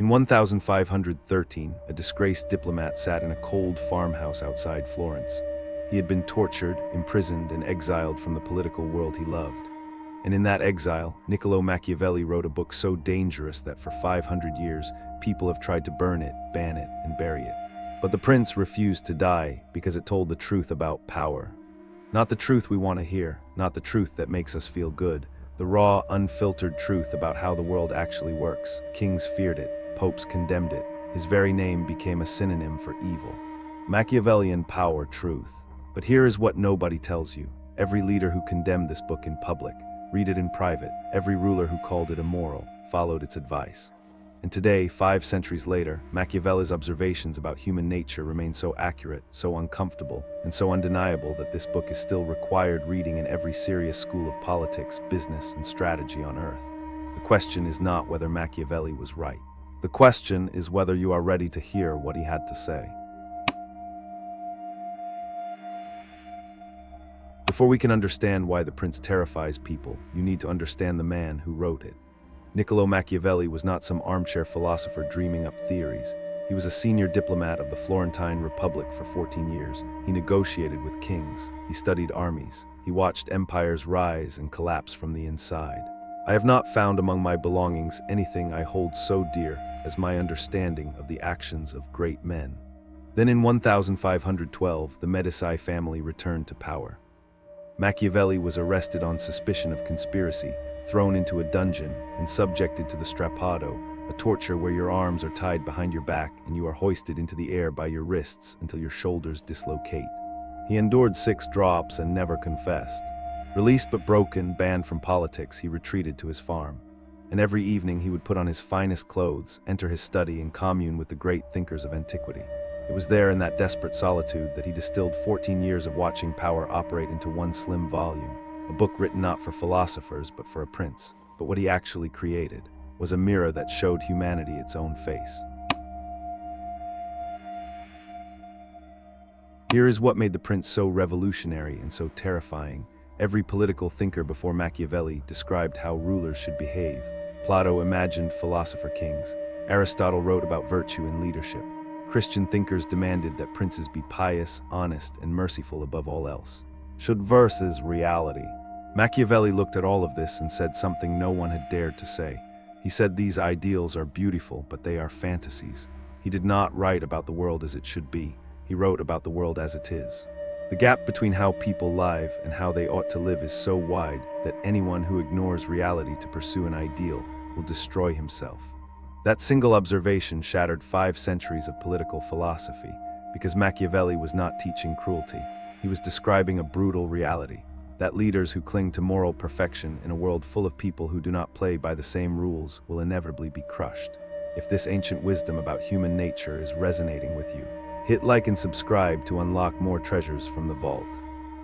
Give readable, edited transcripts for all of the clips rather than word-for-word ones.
In 1513, a disgraced diplomat sat in a cold farmhouse outside Florence. He had been tortured, imprisoned, and exiled from the political world he loved. And in that exile, Niccolò Machiavelli wrote a book so dangerous that for 500 years, people have tried to burn it, ban it, and bury it. But the prince refused to die because it told the truth about power. Not the truth we want to hear, not the truth that makes us feel good, the raw, unfiltered truth about how the world actually works. Kings feared it, popes condemned it. His very name became a synonym for evil. Machiavellian Power Truth. But here is what nobody tells you. Every leader who condemned this book in public, read it in private. Every ruler who called it immoral, followed its advice. And today, 5 centuries later, Machiavelli's observations about human nature remain so accurate, so uncomfortable, and so undeniable that this book is still required reading in every serious school of politics, business, and strategy on earth. The question is not whether Machiavelli was right. The question is whether you are ready to hear what he had to say. Before we can understand why the prince terrifies people, you need to understand the man who wrote it. Niccolò Machiavelli was not some armchair philosopher dreaming up theories. He was a senior diplomat of the Florentine Republic for 14 years. He negotiated with kings. He studied armies. He watched empires rise and collapse from the inside. I have not found among my belongings anything I hold so dear as my understanding of the actions of great men. Then in 1512, the Medici family returned to power. Machiavelli was arrested on suspicion of conspiracy, thrown into a dungeon, and subjected to the strappado, a torture where your arms are tied behind your back and you are hoisted into the air by your wrists until your shoulders dislocate. He endured 6 drops and never confessed. Released but broken, banned from politics, he retreated to his farm. And every evening he would put on his finest clothes, enter his study, and commune with the great thinkers of antiquity. It was there in that desperate solitude that he distilled 14 years of watching power operate into one slim volume, a book written not for philosophers but for a prince. But what he actually created was a mirror that showed humanity its own face. Here is what made the prince so revolutionary and so terrifying. Every political thinker before Machiavelli described how rulers should behave. Plato imagined philosopher kings. Aristotle wrote about virtue and leadership. Christian thinkers demanded that princes be pious, honest, and merciful above all else. Should versus reality. Machiavelli looked at all of this and said something no one had dared to say. He said these ideals are beautiful, but they are fantasies. He did not write about the world as it should be. He wrote about the world as it is. The gap between how people live and how they ought to live is so wide that anyone who ignores reality to pursue an ideal will destroy himself. That single observation shattered 5 centuries of political philosophy, because Machiavelli was not teaching cruelty. He was describing a brutal reality, that leaders who cling to moral perfection in a world full of people who do not play by the same rules will inevitably be crushed. If this ancient wisdom about human nature is resonating with you, hit like and subscribe to unlock more treasures from the vault.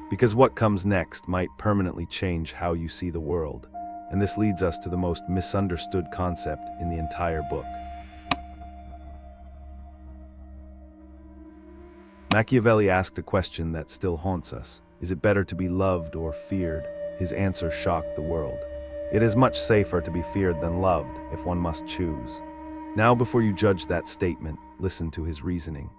Because what comes next might permanently change how you see the world, and this leads us to the most misunderstood concept in the entire book. Machiavelli asked a question that still haunts us. Is it better to be loved or feared? His answer shocked the world. It is much safer to be feared than loved, if one must choose. Now, before you judge that statement, listen to his reasoning.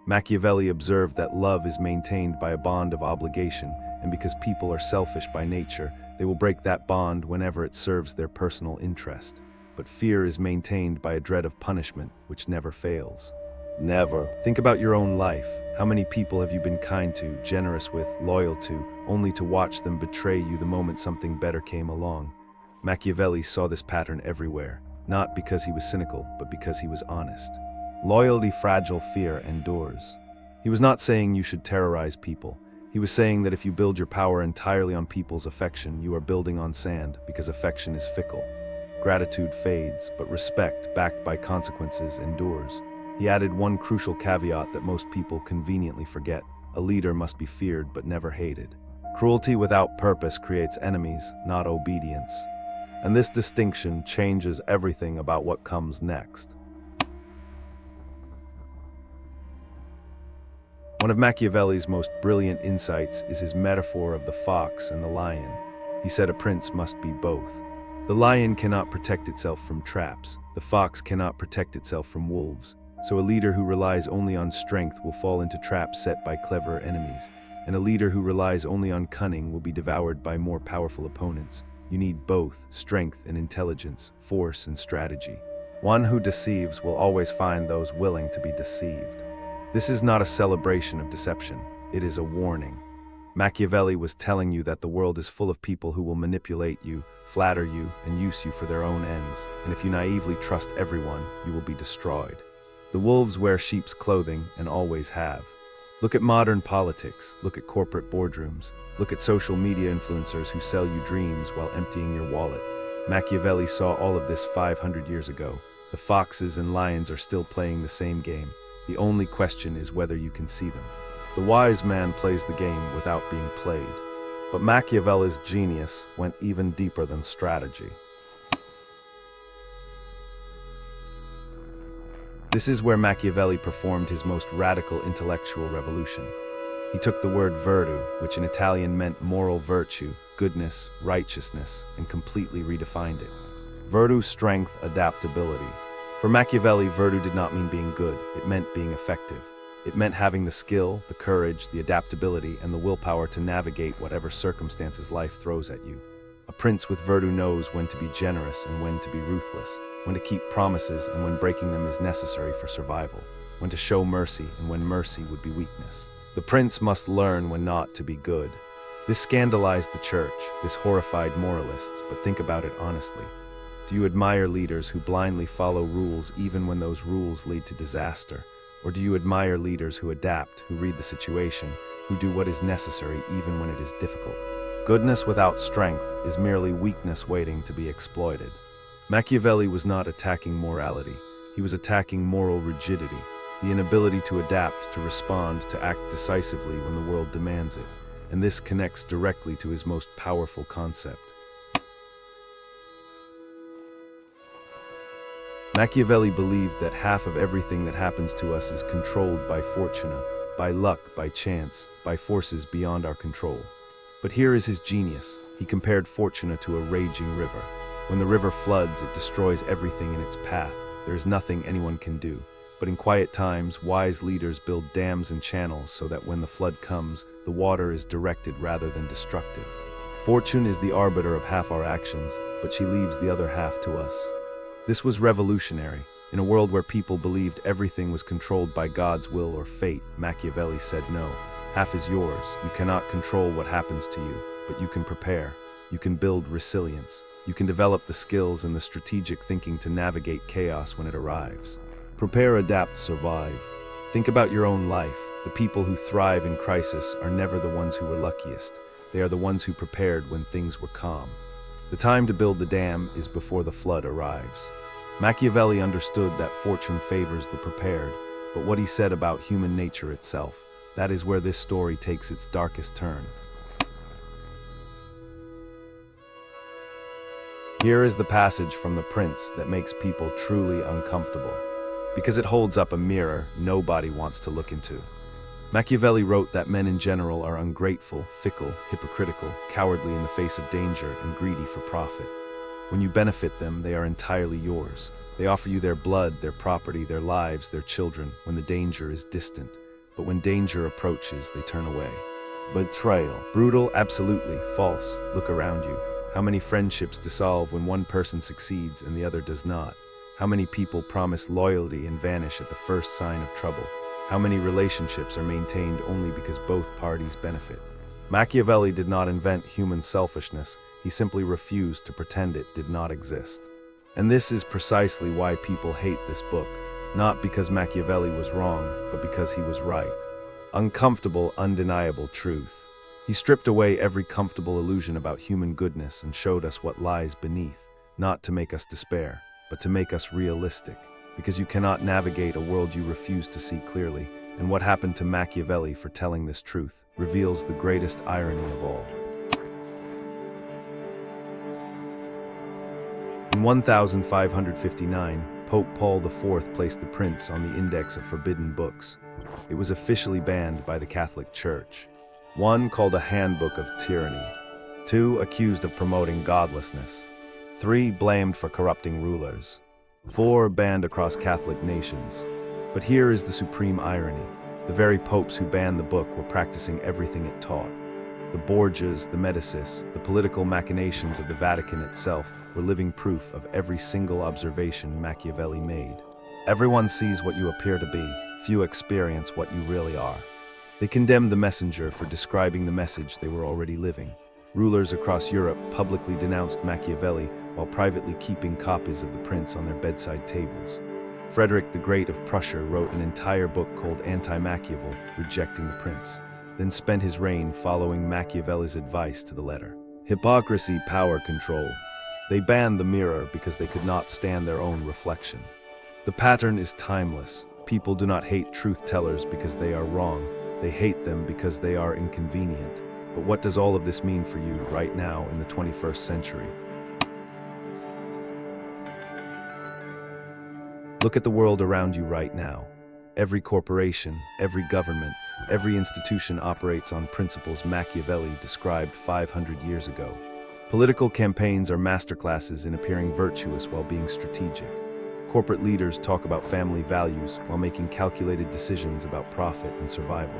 Machiavelli observed that love is maintained by a bond of obligation, and because people are selfish by nature, they will break that bond whenever it serves their personal interest. But fear is maintained by a dread of punishment, which never fails. Never. Think about your own life. How many people have you been kind to, generous with, loyal to, only to watch them betray you the moment something better came along? Machiavelli saw this pattern everywhere, not because he was cynical, but because he was honest. Loyalty, fragile, fear endures. He was not saying you should terrorize people. He was saying that if you build your power entirely on people's affection, you are building on sand, because affection is fickle. Gratitude fades, but respect, backed by consequences, endures. He added one crucial caveat that most people conveniently forget. A leader must be feared but never hated. Cruelty without purpose creates enemies, not obedience. And this distinction changes everything about what comes next. One of Machiavelli's most brilliant insights is his metaphor of the fox and the lion. He said a prince must be both. The lion cannot protect itself from traps. The fox cannot protect itself from wolves. So a leader who relies only on strength will fall into traps set by clever enemies. And a leader who relies only on cunning will be devoured by more powerful opponents. You need both, strength and intelligence, force and strategy. One who deceives will always find those willing to be deceived. This is not a celebration of deception. It is a warning. Machiavelli was telling you that the world is full of people who will manipulate you, flatter you, and use you for their own ends. And if you naively trust everyone, you will be destroyed. The wolves wear sheep's clothing and always have. Look at modern politics. Look at corporate boardrooms. Look at social media influencers who sell you dreams while emptying your wallet. Machiavelli saw all of this 500 years ago. The foxes and lions are still playing the same game. The only question is whether you can see them. The wise man plays the game without being played. But Machiavelli's genius went even deeper than strategy. This is where Machiavelli performed his most radical intellectual revolution. He took the word virtu, which in Italian meant moral virtue, goodness, righteousness, and completely redefined it. Virtu, strength, adaptability. For Machiavelli, virtu did not mean being good, it meant being effective. It meant having the skill, the courage, the adaptability, and the willpower to navigate whatever circumstances life throws at you. A prince with virtu knows when to be generous and when to be ruthless, when to keep promises and when breaking them is necessary for survival, when to show mercy and when mercy would be weakness. The prince must learn when not to be good. This scandalized the church, this horrified moralists, but think about it honestly. Do you admire leaders who blindly follow rules even when those rules lead to disaster? Or do you admire leaders who adapt, who read the situation, who do what is necessary even when it is difficult? Goodness without strength is merely weakness waiting to be exploited. Machiavelli was not attacking morality. He was attacking moral rigidity, the inability to adapt, to respond, to act decisively when the world demands it. And this connects directly to his most powerful concept. Machiavelli believed that half of everything that happens to us is controlled by fortuna, by luck, by chance, by forces beyond our control. But here is his genius. He compared fortuna to a raging river. When the river floods, it destroys everything in its path. There is nothing anyone can do. But in quiet times, wise leaders build dams and channels so that when the flood comes, the water is directed rather than destructive. Fortune is the arbiter of half our actions, but she leaves the other half to us. This was revolutionary. In a world where people believed everything was controlled by God's will or fate, Machiavelli said no. Half is yours. You cannot control what happens to you, but you can prepare. You can build resilience. You can develop the skills and the strategic thinking to navigate chaos when it arrives. Prepare, adapt, survive. Think about your own life. The people who thrive in crisis are never the ones who were luckiest. They are the ones who prepared when things were calm. The time to build the dam is before the flood arrives. Machiavelli understood that fortune favors the prepared, but what he said about human nature itself, that is where this story takes its darkest turn. Here is the passage from The Prince that makes people truly uncomfortable, because it holds up a mirror nobody wants to look into. Machiavelli wrote that men in general are ungrateful, fickle, hypocritical, cowardly in the face of danger, and greedy for profit. When you benefit them, they are entirely yours. They offer you their blood, their property, their lives, their children, when the danger is distant. But when danger approaches, they turn away. Betrayal. Brutal, absolutely, false. Look around you. How many friendships dissolve when one person succeeds and the other does not? How many people promise loyalty and vanish at the first sign of trouble? How many relationships are maintained only because both parties benefit? Machiavelli did not invent human selfishness. He simply refused to pretend it did not exist. And this is precisely why people hate this book, not because Machiavelli was wrong, but because he was right. Uncomfortable, undeniable truth. He stripped away every comfortable illusion about human goodness and showed us what lies beneath, not to make us despair, but to make us realistic. Because you cannot navigate a world you refuse to see clearly, and what happened to Machiavelli for telling this truth reveals the greatest irony of all. In 1559, Pope Paul IV placed The Prince on the Index of Forbidden Books. It was officially banned by the Catholic Church. 1, called a handbook of tyranny. 2, accused of promoting godlessness. 3 blamed for corrupting rulers. 4 banned across Catholic nations. But here is the supreme irony. The very popes who banned the book were practicing everything it taught. The Borgias, the Medicis, the political machinations of the Vatican itself were living proof of every single observation Machiavelli made. Everyone sees what you appear to be, few experience what you really are. They condemned the messenger for describing the message they were already living. Rulers across Europe publicly denounced Machiavelli while privately keeping copies of the prince on their bedside tables. Frederick the Great of Prussia wrote an entire book called Anti-Machiavel, rejecting the prince, then spent his reign following Machiavelli's advice to the letter. Hypocrisy, power control. They banned the mirror because they could not stand their own reflection. The pattern is timeless. People do not hate truth-tellers because they are wrong. They hate them because they are inconvenient. But what does all of this mean for you right now in the 21st century? Look at the world around you right now. Every corporation, every government, every institution operates on principles Machiavelli described 500 years ago. Political campaigns are masterclasses in appearing virtuous while being strategic. Corporate leaders talk about family values while making calculated decisions about profit and survival.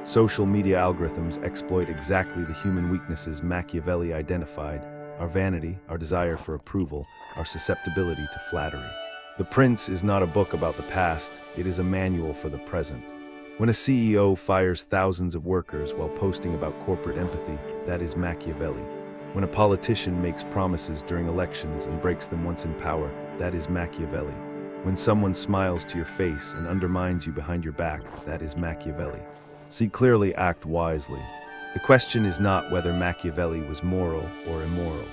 Social media algorithms exploit exactly the human weaknesses Machiavelli identified: our vanity, our desire for approval, our susceptibility to flattery. The Prince is not a book about the past, it is a manual for the present. When a CEO fires thousands of workers while posting about corporate empathy, that is Machiavelli. When a politician makes promises during elections and breaks them once in power, that is Machiavelli. When someone smiles to your face and undermines you behind your back, that is Machiavelli. See clearly, act wisely. The question is not whether Machiavelli was moral or immoral.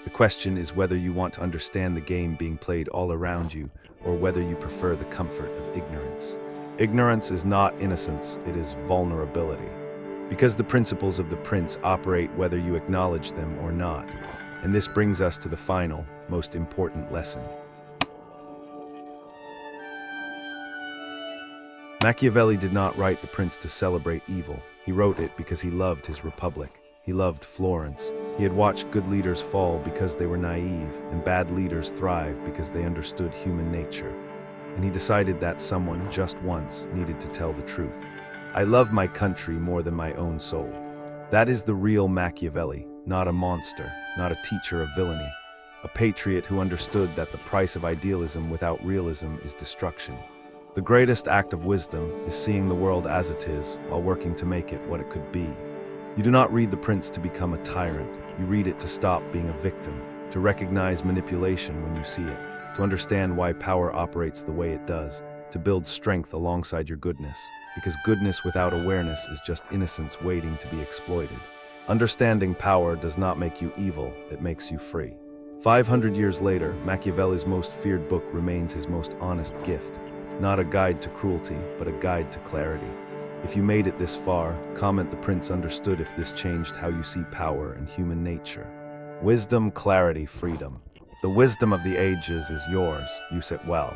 The question is whether you want to understand the game being played all around you, or whether you prefer the comfort of ignorance. Ignorance is not innocence, it is vulnerability. Because the principles of the Prince operate whether you acknowledge them or not. And this brings us to the final, most important lesson. Machiavelli did not write The Prince to celebrate evil. He wrote it because he loved his republic. He loved Florence. He had watched good leaders fall because they were naive, and bad leaders thrive because they understood human nature. And he decided that someone, just once, needed to tell the truth. I love my country more than my own soul. That is the real Machiavelli, not a monster, not a teacher of villainy. A patriot who understood that the price of idealism without realism is destruction. The greatest act of wisdom is seeing the world as it is while working to make it what it could be. You do not read The Prince to become a tyrant. You read it to stop being a victim, to recognize manipulation when you see it, to understand why power operates the way it does, to build strength alongside your goodness, because goodness without awareness is just innocence waiting to be exploited. Understanding power does not make you evil, it makes you free. 500 years later, Machiavelli's most feared book remains his most honest gift. Not a guide to cruelty, but a guide to clarity. If you made it this far, comment The Prince understood if this changed how you see power and human nature. Wisdom, clarity, freedom. The wisdom of the ages is yours. Use it well.